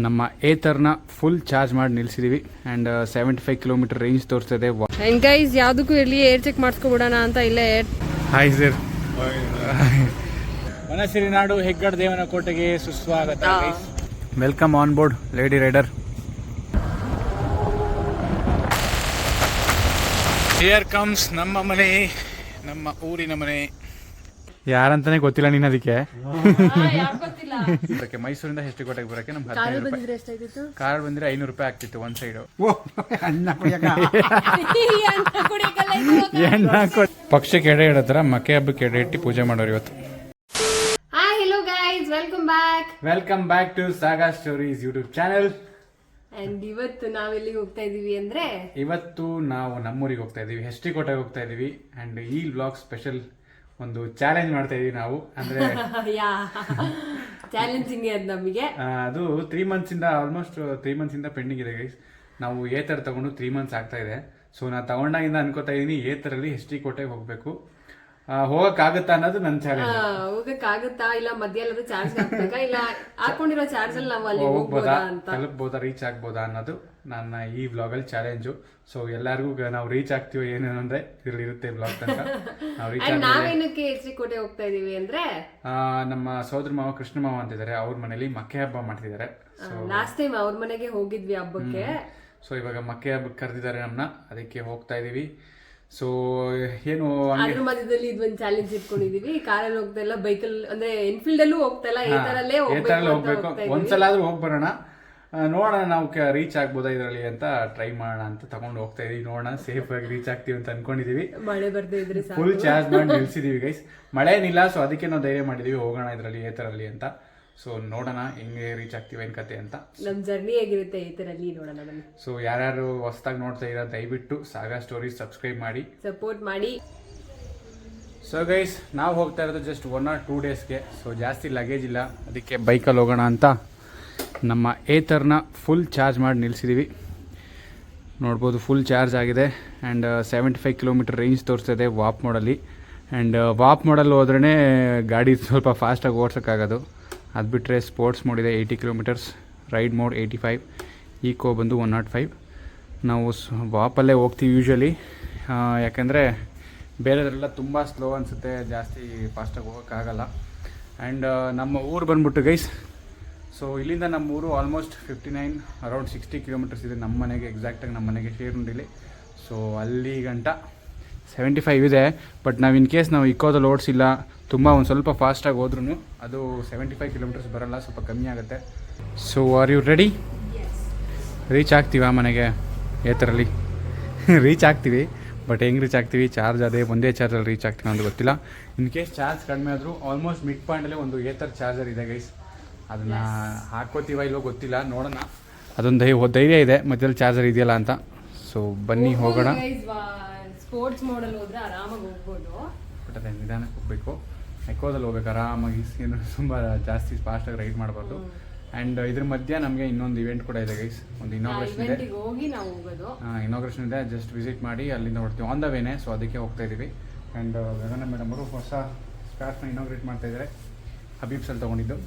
ನಮ್ಮ ಏತರ್ನ full charge ಮಾಡಿ ನಿಲ್ಸಿದೀವಿ ಆ್ಯಂಡ್ 75 ಕಿಲೋಮೀಟರ್ ರೇಂಜ್ ತೋರಿಸ್ತದೆ. ಆ್ಯಂಡ್ ಗೈಸ್ ಯಾವುದಕ್ಕೂ ಇಲ್ಲಿ ಏರ್ ಚೆಕ್ ಮಾಡಿಸ್ಕೊಬಿಡೋಣ ಅಂತ ಇಲ್ಲೇ. ಹಾಯ್ ಸರ್, ಮನಸಿರಿ ನಾಡು ಹೆಗ್ಗಡ ದೇವನ ಕೋಟೆಗೆ ಸುಸ್ವಾಗತ. Welcome on board lady rider. Here comes ನಮ್ಮ ಮನೆ, ನಮ್ಮ ಊರಿನ ಮನೆ. ಯಾರಂತಾನೆ ಗೊತ್ತಿಲ್ಲ ನೀನು ಅದಕ್ಕೆ. ಮೈಸೂರಿಂದ ಎಷ್ಟು ಕೋಟೆಗೆ ಬರೋಕ್ಕೆ ನಮ್ಗೆ 15 ರೂಪಾಯಿ. ಕಾರ್ ಬಂದ್ರೆ 500 ರೂಪಾಯಿ ಆಗ್ತಿತ್ತು ಒನ್ ಸೈಡ್. ಪಕ್ಷಕ್ಕೆ ಎಡೆ ಇಡತ್ತಾರ, ಮಕ್ಕೆ ಹಬ್ಬಕ್ಕೆ ಎಡೆ ಇಟ್ಟು ಪೂಜೆ ಮಾಡೋರು ಇವತ್ತು. Welcome back to saga stories YouTube channel. And ಇವತ್ತು ನಾವೆಲ್ಲಿ ಹೋಗ್ತಾ ಇದೀವಿ ಅಂದ್ರೆ, ಇವತ್ತು ನಾವು ನಮ್ಮೂರಿಗೆ ಹೋಗ್ತಾ ಇದೀವಿ, ಹೆಸ್ಟಿ ಕೋಟೆಗೆ ಹೋಗ್ತಾ ಇದೀವಿ. ಅಂಡ್ ಈ ವ್ಲಾಗ್ ಸ್ಪೆಷಲ್ ಒಂದು ಚಾಲೆಂಜ್ ಮಾಡ್ತಾ ಇದೀವಿ ನಾವು. ಅಂದ್ರೆ ಚಾಲೆಂಜಿಂಗ್ ಅದು ನಮಗೆ. ಅದು 3 months ಇಂದ ಆಲ್ಮೋಸ್ಟ್ 3 months ಇಂದ ಪೆಂಡಿಂಗ್ ಇದೆ ಗೈಸ್. ನಾವು ಏತರ್ ತಗೊಂಡು 3 months ಆಗ್ತಾ ಇದೆ. ಸೊ ನಾ ತಗೊಂಡಾಗಿಂದ ಅನ್ಕೋತಾ ಇದೀನಿ ಏತರಲ್ಲಿ ಹೆಸ್ಟಿ ಕೋಟೆಗೆ ಹೋಗ್ಬೇಕು. ಹೋಗಕ್ಕಾಗತ್ತಾ ಅನ್ನೋದು ನನ್ನ ಚಾಲೆಂಜ್. ಹೋಗಕ್ಕಾಗತ್ತಾ, ಇಲ್ಲ ಮಧ್ಯ ಎಲ್ಲರೂ ಚಾರ್ಜ್ ಹಾಕ್ಬೇಕಾ, ಇಲ್ಲ ಹಾಕೊಂಡಿರೋ ಚಾರ್ಜ್ ಅಲ್ಲಿ ನಾವು ಅಲ್ಲಿ ಹೋಗ್ಬೋದಾ, ತಲುಪಬಹುದಾ, ರೀಚ್ ಆಗ್ಬೋದಾ ಅನ್ನೋದು ನನ್ನ ಈ ವ್ಲಾಗ್ ಅಲ್ಲಿ ಚಾಲೆಂಜು. ಸೊ ಎಲ್ಲರಿಗೂ ನಾವು ರೀಚ್ ಆಗ್ತೀವೋ ಏನೇನು ಅಂದ್ರೆ ಇದ್ರಲ್ಲಿ ಇರುತ್ತೆ ವ್ಲಾಗ್ ತನಕ. ನಾವು ರೀಚ್ ನಾವೇನಕ್ಕೆ ಹೆಚ್ಡಿ ಕೋಟೆ ಹೋಗ್ತಾ ಇದೀವಿ ಅಂದ್ರೆ, ನಮ್ಮ ಸೋದರ ಮಾವ ಕೃಷ್ಣ ಮಾವ ಅಂತಿದ್ದಾರೆ, ಅವ್ರ ಮನೇಲಿ ಮಕ್ಕೆ ಹಬ್ಬ ಮಾಡ್ತಿದ್ದಾರೆ. ಲಾಸ್ಟ್ ಟೈಮ್ ಅವ್ರ ಮನೆಗೆ ಹೋಗಿದ್ವಿ ಹಬ್ಬಕ್ಕೆ. ಸೊ ಇವಾಗ ಮಕ್ಕೆ ಹಬ್ಬಕ್ಕೆ ಕರೆದಿದ್ದಾರೆ ನಮ್ಮನ್ನ, ಅದಕ್ಕೆ ಹೋಗ್ತಾ ಇದೀವಿ. ಸೊ ಏನು ಅದ್ರ ಮಧ್ಯದಲ್ಲಿ ಇದೊಂದು ಚಾಲೆಂಜ್ ಇಟ್ಕೊಂಡಿದೀವಿ. ಕಾರಲ್ಲಿ ಹೋಗ್ತಾ ಇಲ್ಲ, ಬೈಕಲ್ಲಿ ಅಂದ್ರೆ ಎನ್ಫೀಲ್ಡ್ ಅಲ್ಲೂ ಹೋಗ್ತಾ ಇಲ್ಲ, ಈ ತರಲ್ಲೇ ಹೋಗ್ಬೇಕು. ಒಂದ್ಸಲ ಆದ್ರೂ ಹೋಗಿ ಬರೋಣ, ನೋಡೋಣ ನಾವು ರೀಚ್ ಆಗ್ಬೋದಾ ಇದರಲ್ಲಿ ಅಂತ ಟ್ರೈ ಮಾಡೋಣ ಅಂತ ತಗೊಂಡು ಹೋಗ್ತಾ ಇದೀವಿ. ನೋಡೋಣ ಸೇಫ್ ಆಗಿ ರೀಚ್ ಆಗ್ತೀವಿ ಅಂತ ಅನ್ಕೊಂಡಿದೀವಿ. ಮಳೆ ಬರ್ತಾ ಇದ್ರೆ ಫುಲ್ ಚಾರ್ಜ್ ಮಾಡಿ ನಿಲ್ಸಿದೀವಿ ಗೈಸ್. ಮಳೆ ಏನಿಲ್ಲ, ಸೊ ಅದಕ್ಕೆ ನಾವು ಧೈರ್ಯ ಮಾಡಿದೀವಿ ಹೋಗೋಣ ಇದರಲ್ಲಿ ಏತರಲ್ಲಿ ಅಂತ. ಸೊ ನೋಡೋಣ ಹೆಂಗೆ ರೀಚ್ ಆಗ್ತೀವಿ ಏನ್ ಕತೆ ಅಂತ. ನಮ್ ಜರ್ನಿ ಹೇಗಿರುತ್ತೆ ಏತರಲ್ಲಿ ನೋಡೋಣ ಬನ್ನಿ. ಸೊ ಯಾರ್ಯಾರು ಹೊಸದಾಗಿ ನೋಡ್ತಾ ಇರೋ ದಯವಿಟ್ಟು ಸಾಗಾ ಸ್ಟೋರೀಸ್ ಸಬ್ಸ್ಕ್ರೈಬ್ ಮಾಡಿ, ಸಪೋರ್ಟ್ ಮಾಡಿ. ಸೊ ಗೈಸ್ ನಾವು ಹೋಗ್ತಾ ಇರೋದು ಜಸ್ಟ್ 1 or 2 ಡೇಸ್ಗೆ. ಸೊ ಜಾಸ್ತಿ ಲಗೇಜ್ ಇಲ್ಲ, ಅದಕ್ಕೆ ಬೈಕಲ್ಲಿ ಹೋಗೋಣ ಅಂತ ನಮ್ಮ ಏತರ್ನ ಫುಲ್ ಚಾರ್ಜ್ ಮಾಡಿ ನಿಲ್ಸಿದೀವಿ. ನೋಡ್ಬೋದು ಫುಲ್ ಚಾರ್ಜ್ ಆಗಿದೆ ಆ್ಯಂಡ್ 75 ಕಿಲೋಮೀಟರ್ ರೇಂಜ್ ತೋರಿಸ್ತದೆ ವಾಪ್ ಮೋಡಲ್ಲಿ. ಆ್ಯಂಡ್ ವಾಪ್ ಮೋಡಲ್ಲಿ ಹೋದ್ರೇ ಗಾಡಿ ಸ್ವಲ್ಪ ಫಾಸ್ಟಾಗಿ ಓಡ್ಸೋಕ್ಕಾಗೋದು. ಅದು ಬಿಟ್ಟರೆ ಸ್ಪೋರ್ಟ್ಸ್ ಮೋಡ್ ಇದೆ 80 ಕಿಲೋಮೀಟರ್ಸ್, ರೈಡ್ ಮೋಡ್ 85, ಈಕೋ ಬಂದು 105. ನಾವು ವಾಪಲ್ಲೇ ಹೋಗ್ತೀವಿ ಯೂಶ್ವಲಿ, ಯಾಕೆಂದರೆ ಬೇರೆದರೆಲ್ಲ ತುಂಬ ಸ್ಲೋ ಅನಿಸುತ್ತೆ, ಜಾಸ್ತಿ ಫಾಸ್ಟಾಗಿ ಹೋಗೋಕ್ಕಾಗಲ್ಲ. ಆ್ಯಂಡ್ ನಮ್ಮ ಊರು ಬಂದ್ಬಿಟ್ಟು ಗೈಸ್, ಸೊ ಇಲ್ಲಿಂದ ನಮ್ಮ ಊರು ಆಲ್ಮೋಸ್ಟ್ 59 ಅರೌಂಡ್ 60 ಕಿಲೋಮೀಟರ್ಸ್ ಇದೆ ನಮ್ಮ ಮನೆಗೆ, ಎಕ್ಸಾಕ್ಟಾಗಿ ನಮ್ಮ ಮನೆಗೆ ಶೇರುಂಡಿಲಿ. ಸೊ ಅಲ್ಲಿ ಗಂಟ 75 ಇದೆ. ಬಟ್ ನಾವು ಇನ್ ಕೇಸ್ ನಾವು ಇಕ್ಕೋದಲ್ಲಿ ಓಡಿಸಿಲ್ಲ, ತುಂಬ ಒಂದು ಸ್ವಲ್ಪ ಫಾಸ್ಟಾಗಿ ಹೋದ್ರೂ ಅದು 75 ಕಿಲೋಮೀಟರ್ಸ್ ಬರೋಲ್ಲ, ಸ್ವಲ್ಪ ಕಮ್ಮಿ ಆಗುತ್ತೆ. So are you ready? Reach ಆಗ್ತೀವಾ ಮನೆಗೆ ಏತರಲ್ಲಿ? ರೀಚ್ ಆಗ್ತೀವಿ, ಬಟ್ ಹೆಂಗೆ ರೀಚ್ ಆಗ್ತೀವಿ, ಚಾರ್ಜ್ ಅದೇ ಒಂದೇ ಚಾರ್ಜಲ್ಲಿ ರೀಚ್ ಆಗ್ತೀವಿ ಅಂತ ಗೊತ್ತಿಲ್ಲ. ಇನ್ ಕೇಸ್ ಚಾರ್ಜ್ ಕಡಿಮೆ ಆದರೂ ಆಲ್ಮೋಸ್ಟ್ ಮಿಡ್ ಪಾಯಿಂಟಲ್ಲಿ ಒಂದು ಏತರ್ ಚಾರ್ಜರ್ ಇದೆ ಗೈಸ್, ಅದನ್ನು ಹಾಕೋತೀವ ಇಲ್ಲೋ ಗೊತ್ತಿಲ್ಲ, ನೋಡೋಣ. ಅದೊಂದು ಧೈರ್ಯ ಇದೆ ಮಧ್ಯದಲ್ಲಿ ಚಾರ್ಜರ್ ಇದೆಯಲ್ಲ ಅಂತ. ಸೊ ಬನ್ನಿ ಹೋಗೋಣ. ಸ್ಪೋರ್ಟ್ಸ್ ಮೋಡಲ್ಲಿ ಹೋದ್ರೆ ಆರಾಮಾಗಿ ಹೋಗ್ಬೋದು, ಬಟ್ ಅದೇ ನಿಧಾನಕ್ಕೆ ಹೋಗಬೇಕು. ಎಕೋದಲ್ಲಿ ಹೋಗ್ಬೇಕು ಆರಾಮಾಗಿ, ಏನು ತುಂಬ ಜಾಸ್ತಿ ಫಾಸ್ಟಾಗಿ ರೈಡ್ ಮಾಡಬಾರ್ದು. ಆ್ಯಂಡ್ ಇದ್ರ ಮಧ್ಯೆ ನಮಗೆ ಇನ್ನೊಂದು ಇವೆಂಟ್ ಕೂಡ ಇದೆ ಗೈಸ್, ಒಂದು ಇನಾಗ್ರೇಷನ್ ಇದೆ. ಇನಾಗ್ರೇಷನ್ ಇದೆ, ಜಸ್ಟ್ ವಿಸಿಟ್ ಮಾಡಿ ಅಲ್ಲಿಂದ ಹೊಡ್ತೀವಿ ಆನ್ ದ ವೇನೆ. ಸೊ ಅದಕ್ಕೆ ಹೋಗ್ತಾ ಇದ್ದೀವಿ. ಆ್ಯಂಡ್ ಗಗನ ಮೇಡಮ್ ಅವರು ಹೊಸ ಸ್ಕಾರ್ಫ್ನ ಇನಾಗ್ರೇಟ್ ಮಾಡ್ತಾ ಇದ್ದಾರೆ, ಹಬೀಬ್ಸಲ್ಲಿ ತೊಗೊಂಡಿದ್ದು.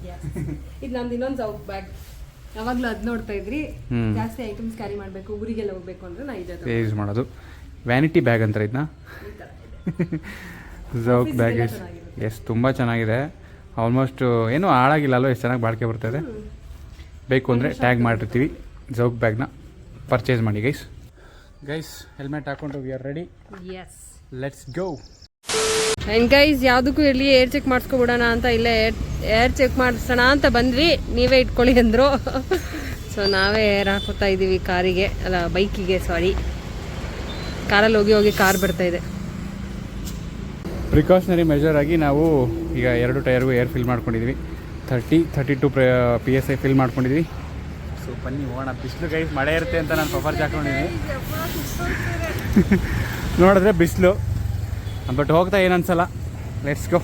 ಇದು ನಂದು ಇನ್ನೊಂದು ಜೌಕ್ ಬ್ಯಾಗ್, ಯಾವಾಗಲೂ ಅದು ನೋಡ್ತಾ ಇದ್ರಿ. ಜಾಸ್ತಿ ಐಟಮ್ಸ್ ಕ್ಯಾರಿ ಮಾಡಬೇಕು, ಊರಿಗೆಲ್ಲ ಹೋಗ್ಬೇಕು ಅಂದ್ರೆ ನಾ ಇದೆ ಯೂಸ್ ಮಾಡೋದು. ವ್ಯಾನಿಟಿ ಬ್ಯಾಗ್ ಅಂತಾರೆ ಇದನ್ನ, ಜೌಕ್ ಬ್ಯಾಗ್. ಎಸ್ ತುಂಬ ಚೆನ್ನಾಗಿದೆ, ಆಲ್ಮೋಸ್ಟ್ ಏನೂ ಹಾಳಾಗಿಲ್ಲ ಅಲ್ವ, ಎಷ್ಟು ಚೆನ್ನಾಗಿ ಬಾಳಿಕೆ ಬರ್ತಾಯಿದೆ. ಬೇಕು ಅಂದರೆ ಟ್ಯಾಗ್ ಮಾಡಿರ್ತೀವಿ. ಜೌಕ್ ಬ್ಯಾಗ್ನ ಪರ್ಚೇಸ್ ಮಾಡಿ ಗೈಸ್. ಹೆಲ್ಮೆಟ್ ಹಾಕೊಂಡು we are ready, let's go. And guys ಯಾವುದಕ್ಕೂ ಇರಲಿ ಏರ್ ಚೆಕ್ ಮಾಡಿಸ್ಕೊಬಿಡೋಣ ಅಂತ ಇಲ್ಲೇ ಏರ್ ಚೆಕ್ ಮಾಡಿಸೋಣ ಅಂತ ಬಂದ್ವಿ. ನೀವೇ ಇಟ್ಕೊಳ್ಳಿ ಅಂದರು. ಸೊ ನಾವೇ ಏರ್ ಹಾಕೋತಾ ಇದ್ದೀವಿ ಕಾರಿಗೆ, ಅಲ್ಲ ಬೈಕಿಗೆ, ಸಾರಿ ಕಾರಲ್ಲಿ ಹೋಗಿ ಕಾರ್ ಬರ್ತಾಯಿದೆ. ಪ್ರಿಕಾಷನರಿ ಮೆಜರ್ ಆಗಿ ನಾವು ಈಗ 2 ಟೈರ್ಗೂ ಏರ್ ಫಿಲ್ ಮಾಡ್ಕೊಂಡಿದ್ವಿ. 32 PSI ಫಿಲ್ ಮಾಡ್ಕೊಂಡಿದ್ವಿ. ಸೊ ಬನ್ನಿ ಹೋಗೋಣ. ಬಿಸಿಲು ಗೈಸ್, ಮಳೆ ಇರುತ್ತೆ ಅಂತ ನಾನು ಪಫರ್ಜ್ ಹಾಕೊಂಡಿದ್ದೀನಿ. ನೋಡಿದ್ರೆ ಬಿಸಿಲು, ಬಟ್ ಹೋಗ್ತಾ ಏನು ಅನ್ಸಲ್ಲ. Let's go.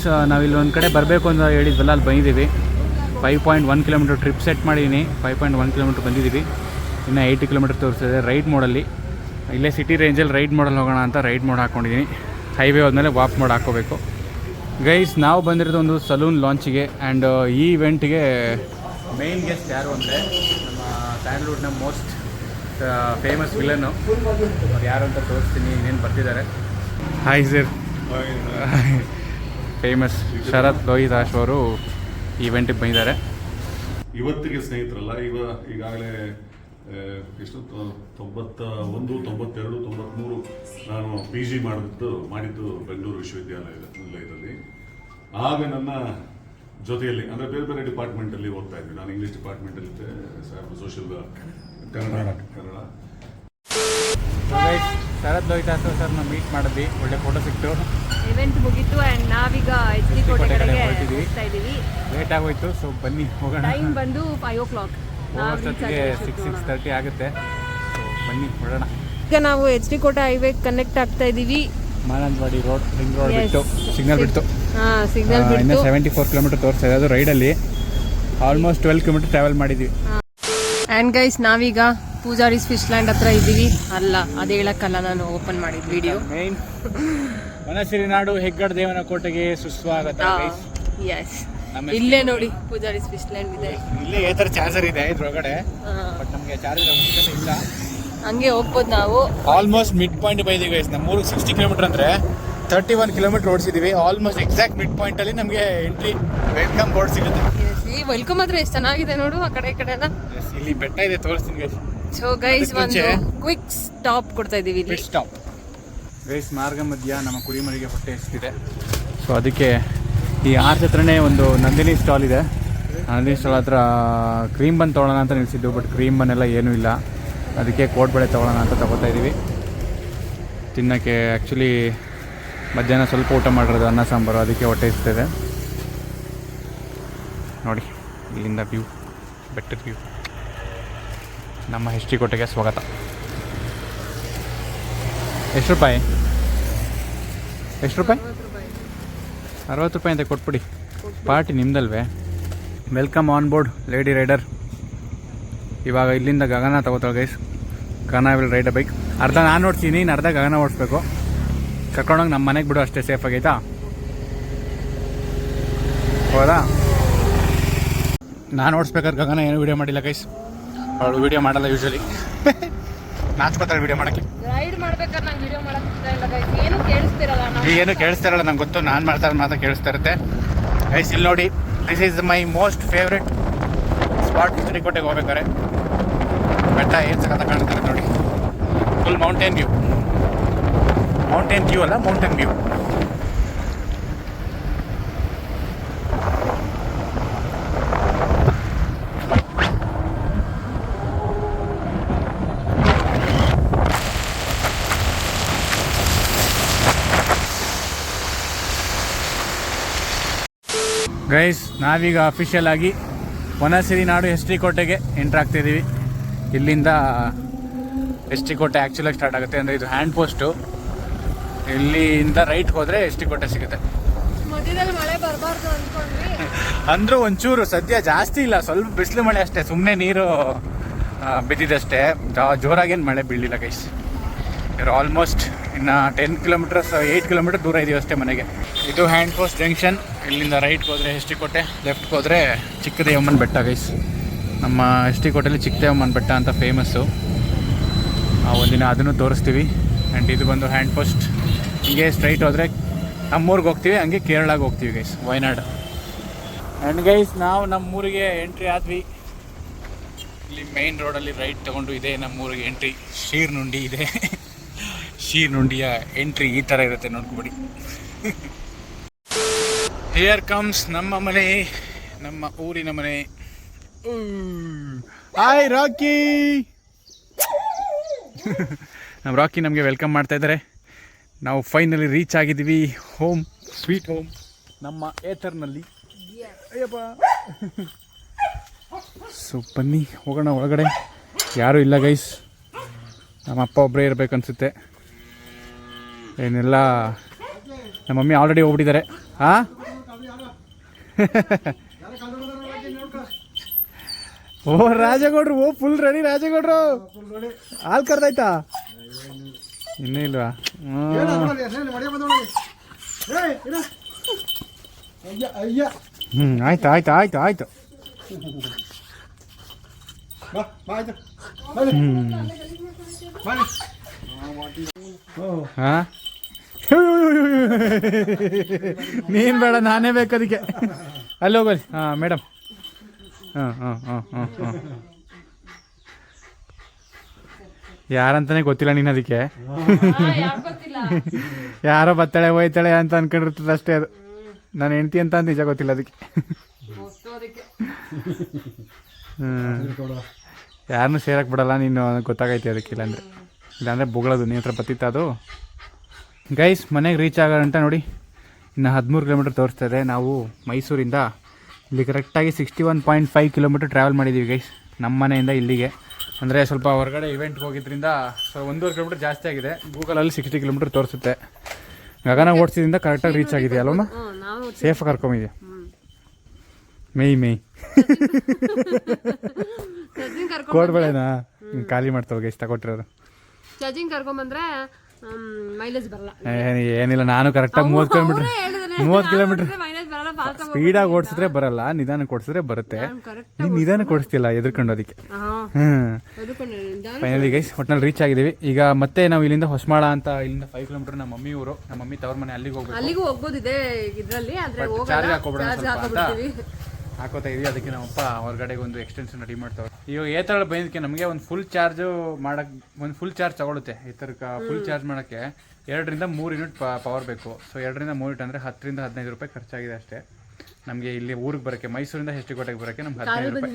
ಸೊ ನಾವಿಲ್ಲಿ ಒಂದು ಕಡೆ ಬರಬೇಕು ಅಂತ ಹೇಳಿದ್ವಲ್ಲ, ಅಲ್ಲಿ ಬಂದಿದ್ದೀವಿ. 5.1 ಕಿಲೋಮೀಟರ್ ಟ್ರಿಪ್ ಸೆಟ್ ಮಾಡಿದ್ದೀನಿ, 5.1 ಕಿಲೋಮೀಟರ್ ಬಂದಿದ್ದೀವಿ. ಇನ್ನು 80 ಕಿಲೋಮೀಟರ್ ತೋರಿಸ್ತಿದೆ ರೈಡ್ ಮೋಡಲ್ಲಿ. ಇಲ್ಲೇ ಸಿಟಿ ರೇಂಜಲ್ಲಿ ರೈಡ್ ಮೋಡಲ್ಲಿ ಹೋಗೋಣ ಅಂತ ರೈಡ್ ಮೋಡ್ ಹಾಕ್ಕೊಂಡಿದ್ದೀನಿ. ಹೈವೇ ಹೋದ್ಮೇಲೆ ವಾಕ್ ಮೋಡ್ ಹಾಕ್ಕೋಬೇಕು. ಗೈಸ್ ನಾವು ಬಂದಿರೋದು ಒಂದು ಸಲೂನ್ ಲಾಂಚಿಗೆ. ಆ್ಯಂಡ್ ಈ ಇವೆಂಟ್ಗೆ ಮೇಯ್ನ್ ಗೆಸ್ಟ್ ಯಾರು ಅಂದರೆ ನಮ್ಮ ಸ್ಯಾಂಡಲ್ವುಡ್ನ ಮೋಸ್ಟ್ ಫೇಮಸ್ ವಿಲನ್ನು. ಅವ್ರು ಯಾರು ಅಂತ ತೋರಿಸ್ತೀನಿ, ಇನ್ನೇನು ಬರ್ತಿದ್ದಾರೆ. Hi sir. ಫೇಮಸ್ ಶರತ್ ಲೋಹಿತಾಶ್ ಅವರು ಈವೆಂಟಿಗೆ ಬಂದಿದ್ದಾರೆ. ಇವತ್ತಿಗೆ ಸ್ನೇಹಿತರಲ್ಲ, ಈಗಾಗಲೇ ಎಷ್ಟು 91, 92, 93 ನಾನು PG ಮಾಡಿದ್ದು ಬೆಂಗಳೂರು ವಿಶ್ವವಿದ್ಯಾಲಯದಲ್ಲಿ. ಆಗ ನನ್ನ ಜೊತೆಯಲ್ಲಿ ಅಂದರೆ ಬೇರೆ ಬೇರೆ ಡಿಪಾರ್ಟ್ಮೆಂಟಲ್ಲಿ ಓದ್ತಾ ಇದ್ವಿ. ನಾನು ಇಂಗ್ಲೀಷ್ ಡಿಪಾರ್ಟ್ಮೆಂಟಲ್ಲಿದ್ದೆ, ಸೋಷಿಯಲ್ ಕನ್ನಡ. ಶರತ್ ಲೋಹಿತಾಶ್ ಸರ್ನ ಮೀಟ್ ಮಾಡಿದ್ವಿ, ಒಳ್ಳೆ ಫೋಟೋ ಸಿಕ್ತು. ಇವೆಂಟ್ ಮುಗೀತು ಆ್ಯಂಡ್ ನಾವೀಗ HD ಕೋಟೆ ಕಡೆಗೆ ಹೋಗ್ತಾ ಇದ್ದೀವಿ. ಲೇಟ್ ಆಗೋಯ್ತು, ಸೊ ಬನ್ನಿ ಹೋಗೋಣ. ಟೈಮ್ ಬಂದು 5 o'clock. ಹೋಗೋಷ್ಟೊತ್ತಿಗೆ 6:30 ಆಗುತ್ತೆ. ಸೊ ಬನ್ನಿ ಹೊರಡೋಣ. ಈಗ ನಾವು HD ಕೋಟೆ ಹೈವೇ ಕನೆಕ್ಟ್ ಆಗ್ತಾ ಇದ್ದೀವಿ. ಮಾನಂದವಾಡಿ ರೋಡ್, ರಿಂಗ್ ರೋಡ್ ಬಿಟ್ಟು ಸಿಗ್ನಲ್ ಬಿಟ್ಟು ಸಿಗ್ನಲ್ ಬಿಟ್ಟು ಇನ್ನು 74 ಕಿಲೋಮೀಟರ್ ತೋರಿಸ್ತಾ ಇದೆ. ಅದು ರೈಡಲ್ಲಿ ಆಲ್ಮೋಸ್ಟ್ 12 ಕಿಲೋಮೀಟರ್ ಟ್ರಾವೆಲ್ ಮಾಡಿದ್ವಿ. ಆ್ಯಂಡ್ ಗೈಸ್ ನಾವೀಗ ಪೂಜಾರೀಸ್ ಫಿಶ್ ಲ್ಯಾಂಡ್ ಹತ್ರ ಇದ್ದೀವಿ. ಅಲ್ಲ, ಅದು ಹೇಳಕ್ಕಲ್ಲ, ನಾನು ಓಪನ್ ಮಾಡಿದ ವಿಡಿಯೋ. ಮೇನ್ ವನಸಿರಿ ನಾಡು ಹೆಗ್ಗಡ ದೇವನ ಕೋಟೆಗೆ ಸುಸ್ವಾಗತ. ಎಸ್, ಇಲ್ಲೇ ನೋಡಿ ಪೂಜಾರೀಸ್ ಫಿಶ್ ಲ್ಯಾಂಡ್ ಇದೆ. ಇಲ್ಲೇ ಈ ಥರ ಚಾರ್ಜರ್ ಇದೆ ಇದ್ರೊಳಗಡೆ, ಬಟ್ ನಮಗೆ ಚಾರ್ಜರ್ ಅವಶ್ಯಕತೆ ಇಲ್ಲ. ಹಂಗೆ ಹೋಗ್ಬೋದು ನಾವು. ಆಲ್ಮೋಸ್ಟ್ ಮಿಡ್ ಪಾಯಿಂಟ್ ಬೈದೀವಿ ಗೈಸ್. ನಮ್ಮ ಊರಿಗೆ 60 ಕಿಲೋಮೀಟರ್ ಅಂದರೆ 31 ಕಿಲೋಮೀಟರ್ ಓಡಿಸಿದ್ದೀವಿ. ಆಲ್ಮೋಸ್ಟ್ ಎಕ್ಸಾಕ್ಟ್ ಮಿಡ್ ಪಾಯಿಂಟಲ್ಲಿ ನಮಗೆ ಎಂಟ್ರಿ ವೆಲ್ಕಮ್ ಬೋರ್ಡ್ ಸಿಗುತ್ತೆ. ಈ ವೆಲ್ಕಮ್ ಮಾತ್ರ ಎಷ್ಟು ಚೆನ್ನಾಗಿದೆ ನೋಡು, ಆ ಕಡೆ ಈ ಕಡೆ ಎಲ್ಲ. ಇಲ್ಲಿ ಬೆಟ್ಟ ಇದೆ, ತೋರಿಸ್ತೀನಿ ಗೈಸ್. ಸೊ ಗೈಸ್ ಒಂದು ಕ್ವಿಕ್ ಸ್ಟಾಪ್ ಕೊಡ್ತಾ ಇದ್ದೀವಿ ಇಲ್ಲಿ. Stop guys. ಮಾರ್ಗ ಮಧ್ಯ ನಮ್ಮ ಕುರಿಮರಿಗೆ ಹೊಟ್ಟೆ ಎಷ್ಟಿದೆ, ಸೊ ಅದಕ್ಕೆ ಈ ಆರ್ಚ್ ಹತ್ರನೇ ಒಂದು ನಂದಿನಿ ಸ್ಟಾಲ್ ಇದೆ. ನಂದಿನಿ ಸ್ಟಾಲ್ ಹತ್ರ ಕ್ರೀಮ್ ಬನ್ ತೊಗೊಳ್ಳೋಣ ಅಂತ ನಿಲ್ಸಿದ್ದು, ಬಟ್ ಕ್ರೀಮ್ ಬನ್ನೆಲ್ಲ ಏನೂ ಇಲ್ಲ. ಅದಕ್ಕೆ ಕೋಡ್ಬಳೆ ತೊಗೊಳ್ಳೋಣ ಅಂತ ತಗೋತಾ ಇದ್ದೀವಿ ತಿನ್ನೋಕ್ಕೆ. ಆ್ಯಕ್ಚುಲಿ ಮಧ್ಯಾಹ್ನ ಸ್ವಲ್ಪ ಊಟ ಮಾಡಿರೋದು, ಅನ್ನ ಸಾಂಬಾರು, ಅದಕ್ಕೆ ಹೊಟ್ಟೆ ಇರ್ತಿದೆ. ನೋಡಿ ಇಲ್ಲಿಂದ ವ್ಯೂ, ಬೆಟ್ಟದ ವ್ಯೂ. ನಮ್ಮ HD ಕೋಟೆಗೆ ಸ್ವಾಗತ. ಎಷ್ಟು ರೂಪಾಯಿ? 60 ರೂಪಾಯಿ ಅಂತ ಕೊಟ್ಬಿಡಿ. ಪಾರ್ಟಿ ನಿಮ್ದಲ್ವೇ? Welcome on board lady rider. ಇವಾಗ ಇಲ್ಲಿಂದ ಗಗನ ತಗೋತಾಳೆ guys. Gagana will ride a bike. ಅರ್ಧ ನಾನು ಓಡಿಸ್ತೀನಿ, ಇನ್ನು ಅರ್ಧ ಗಗನ ಓಡಿಸ್ಬೇಕು. ಕರ್ಕೊಂಡೋಗಿ ನಮ್ಮ ಮನೆಗೆ ಬಿಡು, ಅಷ್ಟೇ ಸೇಫ್ ಆಗೈತಾ? ಹೌದಾ? ನಾನು ಓಡಿಸ್ಬೇಕಾದ್ರೆ ಗಗನ ಏನು ವೀಡಿಯೋ ಮಾಡಿಲ್ಲ ಗೈಸ್. ಅವಳು ವೀಡಿಯೋ ಮಾಡಲ್ಲ ಯೂಶಲಿ. ನಾಚ್ಕೋತಾರೆ ವೀಡಿಯೋ ಮಾಡೋಕ್ಕೆ. ರೈಡ್ ಮಾಡ್ಬೇಕಾದ್ರೆ ನಂಗೆ ವಿಡಿಯೋ ಮಾಡೋಕ್ಕೆ ಇಲ್ಲ ಗೈಸ್. ಏನು ಕೇಳಿಸ್ತಿರಲ್ಲ, ಏನು ಕೇಳಿಸ್ತಾರಲ್ಲ ನಂಗೆ ಗೊತ್ತು. ನಾನು ಮಾಡ್ತಾರೆ ಮಾತ್ರ ಕೇಳಿಸ್ತಾ ಇರುತ್ತೆ ಗೈಸ್. ಇಲ್ಲಿ ನೋಡಿ, this is my most favourite spot. HD ಕೋಟೆಗೆ ಹೋಗ್ಬೇಕಾರೆ ಬೆಟ್ಟ ಏನು ಸಖತ್ತ ಕಾಣ್ತಾರೆ ನೋಡಿ. Full mountain view. Mountain view ಅಲ್ಲ, ಮೌಂಟೇನ್ ವ್ಯೂ. ಗೈಸ್, ನಾವೀಗ ಅಫಿಷಿಯಲ್ ಆಗಿ ವನಸಿರಿ ನಾಡು HD ಕೋಟೆಗೆ ಎಂಟ್ರ್ ಆಗ್ತಿದ್ದೀವಿ. ಇಲ್ಲಿಂದ HD ಕೋಟೆ ಆ್ಯಕ್ಚುಲಾಗಿ ಸ್ಟಾರ್ಟ್ ಆಗುತ್ತೆ. ಅಂದರೆ ಇದು ಹ್ಯಾಂಡ್ ಪೋಸ್ಟು. ಇಲ್ಲಿಂದ ರೈಟ್ಗೆ ಹೋದರೆ HD ಕೋಟೆ ಸಿಗುತ್ತೆ. ಮಧ್ಯದಲ್ಲಿ ಮಳೆ ಬರಬಾರ್ದು ಅಂದ್ಕೊಂಡ್ವಿ. ಅಂದರೂ ಒಂಚೂರು ಸದ್ಯ ಜಾಸ್ತಿ ಇಲ್ಲ, ಸ್ವಲ್ಪ ಬಿಸಿಲು ಮಳೆ ಅಷ್ಟೇ. ಸುಮ್ಮನೆ ನೀರು ಬಿದ್ದಿದ್ದಷ್ಟೇ, ಜೋರಾಗೇನು ಮಳೆ ಬೀಳಿಲ್ಲ ಗೈಸ್. ಇವರು ಆಲ್ಮೋಸ್ಟ್ ಇನ್ನು 10 ಕಿಲೋಮೀಟರ್ಸ್ 8 ಕಿಲೋಮೀಟರ್ ದೂರ ಇದೀವಿ ಅಷ್ಟೇ ಮನೆಗೆ. ಇದು ಹ್ಯಾಂಡ್ ಪೋಸ್ಟ್ ಜಂಕ್ಷನ್. ಇಲ್ಲಿಂದ ರೈಟ್ಗೆ ಹೋದರೆ HD ಕೋಟೆ, ಲೆಫ್ಟ್ಗೆ ಹೋದರೆ ಚಿಕ್ಕದೇವಮ್ಮನ ಬೆಟ್ಟ ಗೈಸ್. ನಮ್ಮ HD ಕೋಟೆಯಲ್ಲಿ ಚಿಕ್ಕದೇವಮ್ಮನ ಬೆಟ್ಟ ಅಂತ ಫೇಮಸ್ಸು. ಒಂದಿನ ಅದನ್ನು ತೋರಿಸ್ತೀವಿ. ಆ್ಯಂಡ್ ಇದು ಬಂದು ಹ್ಯಾಂಡ್ ಪೋಸ್ಟ್. ಹೀಗೆ ಸ್ಟ್ರೈಟ್ ಹೋದರೆ ನಮ್ಮೂರಿಗೆ ಹೋಗ್ತೀವಿ, ಹಂಗೆ ಕೇರಳಾಗೆ ಹೋಗ್ತೀವಿ ಗೈಸ್, ವಯನಾಡು. ಆ್ಯಂಡ್ ಗೈಸ್, ನಾವು ನಮ್ಮೂರಿಗೆ ಎಂಟ್ರಿ ಆದ್ವಿ. ಇಲ್ಲಿ ಮೇನ್ ರೋಡಲ್ಲಿ ರೈಟ್ ತೊಗೊಂಡು ಇದೆ ನಮ್ಮೂರಿಗೆ ಎಂಟ್ರಿ. ಶೀರ್ನುಂಡಿ ಇದೆ. ಶೀರ್ನುಂಡಿಯ ಎಂಟ್ರಿ ಈ ಥರ ಇರುತ್ತೆ, ನೋಡ್ಕೊಬಿಡಿ. ಹಿಯರ್ ಕಮ್ಸ್ ನಮ್ಮ ಮನೆ, ನಮ್ಮ ಊರಿನ ಮನೆ. ಹಾಯ್ ರಾಕಿ. ನಮ್ಮ ರಾಕಿ ನಮಗೆ ವೆಲ್ಕಮ್ ಮಾಡ್ತಾ ಇದ್ದಾರೆ. ನಾವು ಫೈನಲಿ ರೀಚ್ ಆಗಿದ್ದೀವಿ ಹೋಮ್, ಸ್ವೀಟ್ ಹೋಮ್, ನಮ್ಮ ಏತರ್ನಲ್ಲಿ. ಅಯ್ಯಪ್ಪ. ಸೊ ಬನ್ನಿ ಹೋಗೋಣ ಒಳಗಡೆ. ಯಾರೂ ಇಲ್ಲ ಗೈಸ್, ನಮ್ಮ ಅಪ್ಪ ಒಬ್ಬರೇ ಇರಬೇಕು ಅನಿಸುತ್ತೆ. ಏನೆಲ್ಲ ನಮ್ಮ ಮಮ್ಮಿ ಆಲ್ರೆಡಿ ಹೋಗ್ಬಿಟ್ಟಿದ್ದಾರೆ. ಹಾಂ, ಓ ರಾಜಗೌಡ್ರು, ಓ ಫುಲ್ ರೆಡಿ ರಾಜಗೌಡ್ರು. ಹಾಲು ಕರ್ದಾಯ್ತಾ? ಇನ್ನೂ ಇಲ್ವಾ? ಆಯ್ತು ಆಯ್ತು ಆಯ್ತು ಆಯ್ತು. ಹಾಂ ನೀನು ಬೇಡ ನಾನೇ ಬೇಕು ಅದಕ್ಕೆ ಅಲ್ಲಿ ಹೋಗಲಿ ಹಾಂ ಮೇಡಮ್ ಹಾಂ ಹಾಂ ಹಾಂ ಹಾಂ ಹಾಂ ಯಾರಂತಾನೆ ಗೊತ್ತಿಲ್ಲ ನೀನು ಅದಕ್ಕೆ ಯಾರೋ ಬತ್ತಾಳೆ ಹೋಯ್ತಾಳೆ ಅಂತ ಅನ್ಕೊಂಡಿರ್ತದೆ ಅಷ್ಟೇ ಅದು ನಾನು ಹೆಂಡ್ತಿ ಅಂತ ನಿಜ ಗೊತ್ತಿಲ್ಲ ಅದಕ್ಕೆ ಯಾರನ್ನೂ ಸೇರಕ್ಕೆ ಬಿಡಲ್ಲ ನೀನು ಗೊತ್ತಾಗೈತಿ ಅದಕ್ಕೆ ಇಲ್ಲಾಂದರೆ ಬೊಗಳೋದು ನೀ ಹತ್ರ ಬತ್ತಿತ್ತು ಅದು ಗೈಸ್ ಮನೆಗೆ ರೀಚ್ ಆಗೋಂಟ ನೋಡಿ ಇನ್ನು 13 ಕಿಲೋಮೀಟ್ರ್ ತೋರಿಸ್ತಾರೆ ನಾವು ಮೈಸೂರಿಂದ ಇಲ್ಲಿ ಕರೆಕ್ಟಾಗಿ 61.5 ಕಿಲೋಮೀಟ್ರ್ ಟ್ರಾವೆಲ್ ಮಾಡಿದ್ದೀವಿ ಗೈಸ್ ನಮ್ಮ ಮನೆಯಿಂದ ಇಲ್ಲಿಗೆ ಅಂದರೆ ಸ್ವಲ್ಪ ಹೊರಗಡೆ ಇವೆಂಟ್ಗೆ ಹೋಗಿದ್ದರಿಂದ 1.5 ಕಿಲೋಮೀಟ್ರ್ ಜಾಸ್ತಿ ಆಗಿದೆ ಗೂಗಲಲ್ಲಿ 60 ಕಿಲೋಮೀಟ್ರ್ ತೋರಿಸುತ್ತೆ ಗಗನ ಓಡಿಸಿದಿಂದ ಕರೆಕ್ಟಾಗಿ ರೀಚ್ ಆಗಿದೆ ಅಲ್ವಮ್ಮ ಸೇಫಾಗಿ ಕರ್ಕೊಂಬಿದೆ ಮೈ ಕೋಡ್ಬೇಳೆನಾ ಖಾಲಿ ಮಾಡ್ತಾವೆ ಗೈಸ್ ತಗೊಟ್ಟಿರೋದು ಚಾರ್ಜಿಂಗ್ ಕರ್ಕೊಂಬಂದ್ರೆ ಮೈಲೇಜ್ ಬರಲ್ಲ ಏನಿಲ್ಲ ನಾನು ಕರೆಕ್ಟಾಗಿ 30 ಕಿಲೋಮೀಟ್ರ್ ಸ್ಪೀಡಾಗಿ ಓಡಿಸಿದ್ರೆ ಬರಲ್ಲ ನಿಧಾನಕ್ಕೆ ಓಡಿಸಿದ್ರೆ ಬರುತ್ತೆ ನೀನು ನಿಧಾನಕ್ಕೆ ಓಡಿಸ್ತಿಲ್ಲ ಎದ್ರಕೊಂಡು ಅದಕ್ಕೆ ಫೈನಲಿ ಗೈಸ್ ಒಟ್ಟಿನಲ್ಲಿ ರೀಚ್ ಆಗಿದ್ದೀವಿ ಈಗ ಮತ್ತೆ ನಾವು ಇಲ್ಲಿಂದ ಹೊಸಮಾಳ ಅಂತ ಇಲ್ಲಿಂದ 5 ಕಿಲೋಮೀಟರ್ ನಮ್ಮ ಮಮ್ಮಿ ಊರು ನಮ್ಮ ಮಮ್ಮಿ ತವ್ರ ಮನೆ ಅಲ್ಲಿಗೂ ಹೋಗ್ಬೋದಿದೆ ಇದರಲ್ಲಿ ಚಾರ್ಜ್ ಹಾಕೋಬಿಡೋಣ ಸ್ವಲ್ಪ ಅಂತ ಹಾಕೋತಾ ಇದೀವಿ ಅದಕ್ಕೆ ನಮ್ಮಪ್ಪ ಹೊರಗಡೆಗೆ ಒಂದು ಎಕ್ಸ್ಟೆನ್ಷನ್ ರೆಡಿ ಮಾಡ್ತಾವೆ ಇವಾಗ ಏತರ ಬಂದಕ್ಕೆ ನಮಗೆ ಒಂದು ಫುಲ್ ಚಾರ್ಜ್ ತಗೊಳುತ್ತೆ ಈ ಥರ ಫುಲ್ ಚಾರ್ಜ್ ಮಾಡೋಕ್ಕೆ 2 ರಿಂದ 3 ಯೂನಿಟ್ ಪವರ್ ಬೇಕು ಸೊ 2 ರಿಂದ 3 ಯೂನಿಟ್ ಅಂದರೆ 10 ರಿಂದ 15 ರೂಪಾಯಿ ಖರ್ಚಾಗಿದೆ ಅಷ್ಟೇ ನಮಗೆ ಇಲ್ಲಿ ಊರಿಗೆ ಬರೋಕ್ಕೆ ಮೈಸೂರಿಂದ ಹೆಚ್ಡಿಕೋಟೆಗೆ ಬರೋಕ್ಕೆ ನಮ್ಗೆ 15 ರೂಪಾಯಿ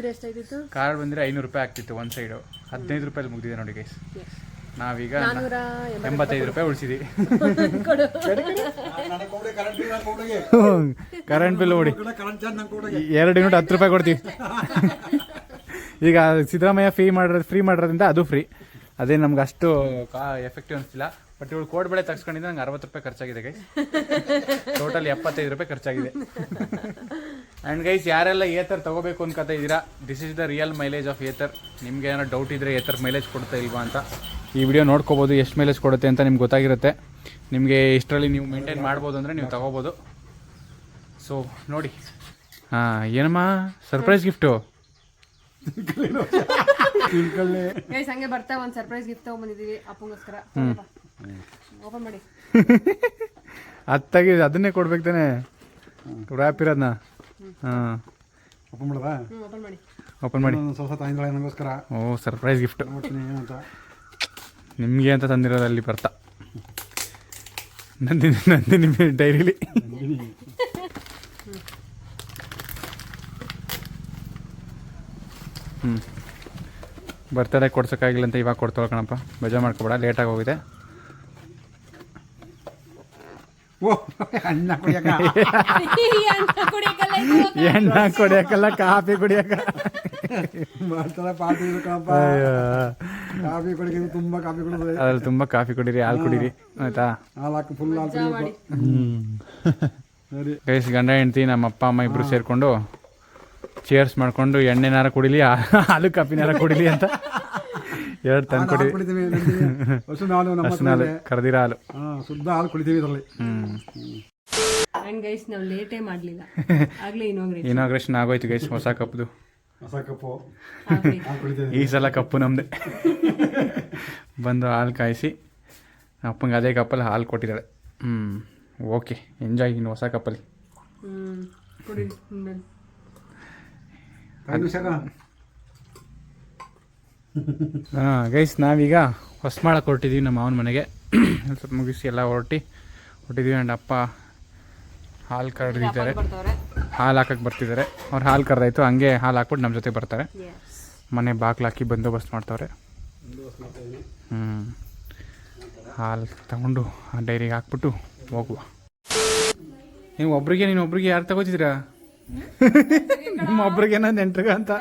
ಕಾರ್ ಬಂದರೆ 500 ರೂಪಾಯಿ ಆಗ್ತಿತ್ತು ಒಂದು ಸೈಡು 15 ರೂಪಾಯಿ ಮುಗಿದಿದೆ ನೋಡಿ ಗೈಸ್ ನಾವೀಗ 85 ರೂಪಾಯಿ ಉಳಿಸಿದ್ವಿ ಕರೆಂಟ್ ಬಿಲ್ ನೋಡಿ 2 ಯೂನಿಟ್ 10 ರೂಪಾಯಿ ಕೊಡ್ತೀವಿ ಈಗ ಸಿದ್ದರಾಮಯ್ಯ ಫ್ರೀ ಮಾಡಿರೋದ್ರಿಂದ ಅದು ಫ್ರೀ ಅದೇ ನಮ್ಗೆ ಅಷ್ಟು ಎಫೆಕ್ಟಿವ್ ಅನಿಸ್ತಿಲ್ಲ ಬಟ್ ಇವಳು ಕೋಡ್ಬೇಳೆ ತಗ್ಸ್ಕೊಂಡಿದ್ದೆ ನಂಗೆ 60 ರೂಪಾಯಿ ಖರ್ಚಾಗಿದೆ ಗೈಸ್ ಟೋಟಲ್ 75 ರೂಪಾಯಿ ಖರ್ಚಾಗಿದೆ ಆ್ಯಂಡ್ ಗೈಸ್ ಯಾರೆಲ್ಲ ಏತರ್ ತಗೋಬೇಕು ಅನ್ಕೋತಾ ಇದ್ದೀರಾ this is the real mileage of Ather ನಿಮ್ಗೆ ಏನೋ ಡೌಟ್ ಇದ್ದರೆ ಏತರ್ ಮೈಲೇಜ್ ಕೊಡ್ತಾ ಇಲ್ವಾ ಅಂತ ಈ ವಿಡಿಯೋ ನೋಡ್ಕೋಬೋದು ಎಷ್ಟು ಮೈಲೇಜ್ ಕೊಡುತ್ತೆ ಅಂತ ನಿಮ್ಗೆ ಗೊತ್ತಾಗಿರುತ್ತೆ ನಿಮಗೆ ಇಷ್ಟರಲ್ಲಿ ನೀವು ಮೇಂಟೈನ್ ಮಾಡ್ಬೋದು ಅಂದರೆ ನೀವು ತಗೋಬೋದು ಸೊ ನೋಡಿ ಹಾಂ ಏನಮ್ಮ ಸರ್ಪ್ರೈಸ್ ಗಿಫ್ಟು ಹಂಗೆ ಬರ್ತಾ ಒಂದು ಸರ್ಪ್ರೈಸ್ ಗಿಫ್ಟ್ ತಗೊಂಡ್ಬಂದಿದ್ದೀವಿ ಅಪ್ಪಂಗೋಸ್ಕರ ಓಪನ್ ಮಾಡಿ ಅತ್ತಾಗಿ ಅದನ್ನೇ ಕೊಡ್ಬೇಕು ತಾನೆ ರ್ಯಾಪ್ ಇರೋದನ್ನ ಹಾಂ ಓಪನ್ ಮಾಡಿ ನನಗೋಸ್ಕರ ಓ ಸರ್ಪ್ರೈಸ್ ಗಿಫ್ಟ್ ನಿಮಗೆ ಅಂತ ತಂದಿರೋದು ಅಲ್ಲಿ ಬರ್ತಾ ನಂದಿನಿ ಡೈರಿಲಿ ಬರ್ತಡೇ ಕೊಡ್ಸೋಕ್ಕಾಗಿಲ್ಲ ಅಂತ ಇವಾಗ ಕೊಡ್ತೇವೆ ಕಣಪ್ಪ ಬೇಜಾರು ಮಾಡ್ಕೊಬೇಡ ಲೇಟಾಗಿ ಹೋಗಿದೆ ಎಣ್ಣ ಕುಡಿಯಕ್ಕಲ್ಲ ಕಾಫಿ ಕುಡಿಯಕ್ಕ ಅದ್ರಲ್ಲಿ ತುಂಬಾ ಕಾಫಿ ಕುಡೀರಿ ಹಾಲು ಕುಡೀರಿ ಆಯ್ತಾ ಗೈಸ್ ಗಂಡ ಹೆಂಡ್ತಿ ನಮ್ಮ ಅಪ್ಪ ಅಮ್ಮ ಇಬ್ರು ಸೇರ್ಕೊಂಡು ಚೇರ್ಸ್ ಮಾಡ್ಕೊಂಡು ಎಣ್ಣೆನಾರ ಕುಡಿಲಿ ಹಾಲು ಕಾಫಿನಾರ ಕುಡಿಲಿ ಅಂತ 2 ತಂದು ಕೊಡಿ ಹಸುನಾಲು ಕರೆದಿರ ಹಾಲು ಶುದ್ಧ ಹಾಲು ಕುಡಿತೀವಿ ಇದರಲ್ಲಿ ನಾವು ಲೇಟೇ ಮಾಡಲಿಲ್ಲ ಆಗ್ಲೇ ಇನಾಗ್ರೇಷನ್ ಆಗೋಯ್ತು ಗೈಸ್ ಹೊಸ ಕಪ್ಪು ಈ ಸಲ ಕಪ್ಪು ನಮ್ದೆ ಬಂದು ಹಾಲು ಕಾಯಿಸಿ ಅಪ್ಪಂಗೆ ಅದೇ ಕಪ್ಪಲ್ಲಿ ಹಾಲು ಕೊಟ್ಟಿದ್ದಾಳೆ ಓಕೆ ಎಂಜಾಯ್ ಇನ್ನು ಹೊಸ ಕಪ್ಪಲ್ಲಿ ಹಾಂ ಗೈಸ್ ನಾವೀಗ ಹೊಸಮಾಳ ಹೊರಟಿದ್ದೀವಿ ನಮ್ಮ ಮಾವನ ಮನೆಗೆ ಸ್ವಲ್ಪ ಮುಗಿಸಿ ಎಲ್ಲ ಹೊರಟಿದ್ದೀವಿ ಆ್ಯಂಡ್ ಅಪ್ಪ ಹಾಲು ಕರೆದಿದ್ದಾರೆ ಹಾಲು ಹಾಕಕ್ಕೆ ಬರ್ತಿದ್ದಾರೆ ಅವ್ರು ಹಾಲು ಕರೆದಾಯ್ತು ಹಂಗೆ ಹಾಲು ಹಾಕ್ಬಿಟ್ಟು ನಮ್ಮ ಜೊತೆ ಬರ್ತಾರೆ ಮನೆ ಬಾಗ್ಲು ಹಾಕಿ ಬಂದೋಬಸ್ತ್ ಮಾಡ್ತವ್ರೆ ಹಾಲು ತಗೊಂಡು ಡೈರಿಗೆ ಹಾಕ್ಬಿಟ್ಟು ಹೋಗುವ ನೀನು ಒಬ್ರಿಗೆ ಯಾರು ತಗೋತಿದ್ದೀರಾ ನಿಮ್ಮೊಬ್ರಿಗೇನ ನೆಂಟ್ರಿಗ ಅಂತ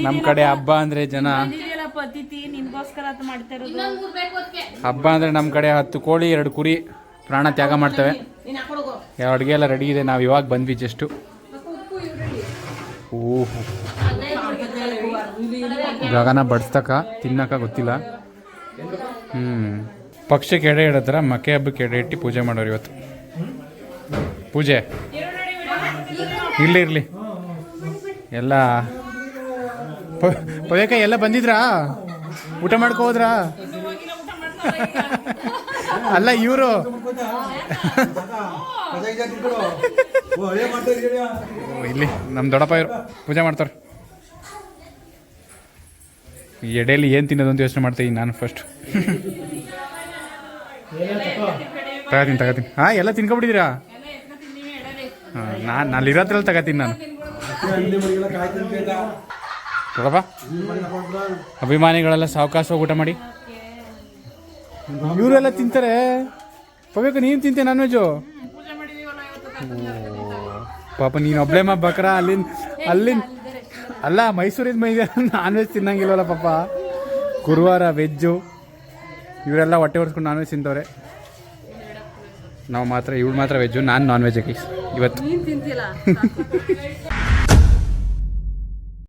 ನಮ್ಮ ಕಡೆ ಹಬ್ಬ ಅಂದ್ರೆ ಜನ ಹಬ್ಬ ಅಂದ್ರೆ ನಮ್ಮ ಕಡೆ 10 ಕೋಳಿ 2 ಕುರಿ ಪ್ರಾಣ ತ್ಯಾಗ ಮಾಡ್ತೇವೆ ಅಡುಗೆ ಎಲ್ಲ ರೆಡಿ ಇದೆ ನಾವು ಇವಾಗ ಬಂದ್ವಿ ಜಸ್ಟು ಓಹೋ ಗಗನ ಬಡಿಸ್ತಕ್ಕ ತಿನ್ನಕ ಗೊತ್ತಿಲ್ಲ ಪಕ್ಷಕ್ಕೆ ಎಡೆ ಇಡತ್ತಾರ ಮಕ್ಕೆ ಹಬ್ಬಕ್ಕೆ ಎಡೆ ಇಟ್ಟು ಪೂಜೆ ಮಾಡೋರು ಇವತ್ತು ಪೂಜೆ ಇರಲಿ ಎಲ್ಲ ಪವೇಕ ಎಲ್ಲ ಬಂದಿದ್ರಾ? ಊಟ ಮಾಡ್ಕೊ ಹೋದ್ರಾ? ಅಲ್ಲ ಇವರು ಇಲ್ಲಿ ನಮ್ಮ ದೊಡ್ಡಪ್ಪ ಇವರು ಪೂಜೆ ಮಾಡ್ತಾರೆ. ಈ ಎಡೆಯಲ್ಲಿ ಏನು ತಿನ್ನೋದು ಅಂತ ಯೋಚನೆ ಮಾಡ್ತೀನಿ ನಾನು ಫಸ್ಟ್. ತಗೋತೀನಿ. ಹಾಂ, ಎಲ್ಲ ತಿನ್ಕೊಬಿಟ್ಟಿದ್ದೀರಾ? ಹಾಂ, ಅಲ್ಲಿರೋದ್ರಲ್ಲಿ ತಗೋತೀನಿ ನಾನು. ನೋಡಪ್ಪ, ಅಭಿಮಾನಿಗಳೆಲ್ಲ ಸಾವಕಾಶವಾಗಿ ಊಟ ಮಾಡಿ. ಇವರೆಲ್ಲ ತಿಂತಾರೆ. ಪವೇಕ ನೀನು ತಿಂತೆ ನಾನ್ ವೆಜ್ಜು? ಪಾಪ ನೀನು ಒಬ್ಳೆ ಬಕ್ರ ಅಲ್ಲಿಂದ ಅಲ್ಲ ಮೈಸೂರಿಂದ ಮೈದ ನಾನ್ ವೆಜ್ ತಿನ್ನಂಗಿಲ್ವಲ್ಲ ಪಾಪ. ಗುರುವಾರ ವೆಜ್ಜು, ಇವರೆಲ್ಲ ಹೊಟ್ಟೆ ಹೊಡ್ಸ್ಕೊಂಡು ನಾನ್ ವೆಜ್ ತಿಂತವ್ರೆ. ನಾವು ಮಾತ್ರ ಇವಳು ಮಾತ್ರ ವೆಜ್ಜು, ನಾನು ನಾನ್ ವೆಜ್ ಇವತ್ತು.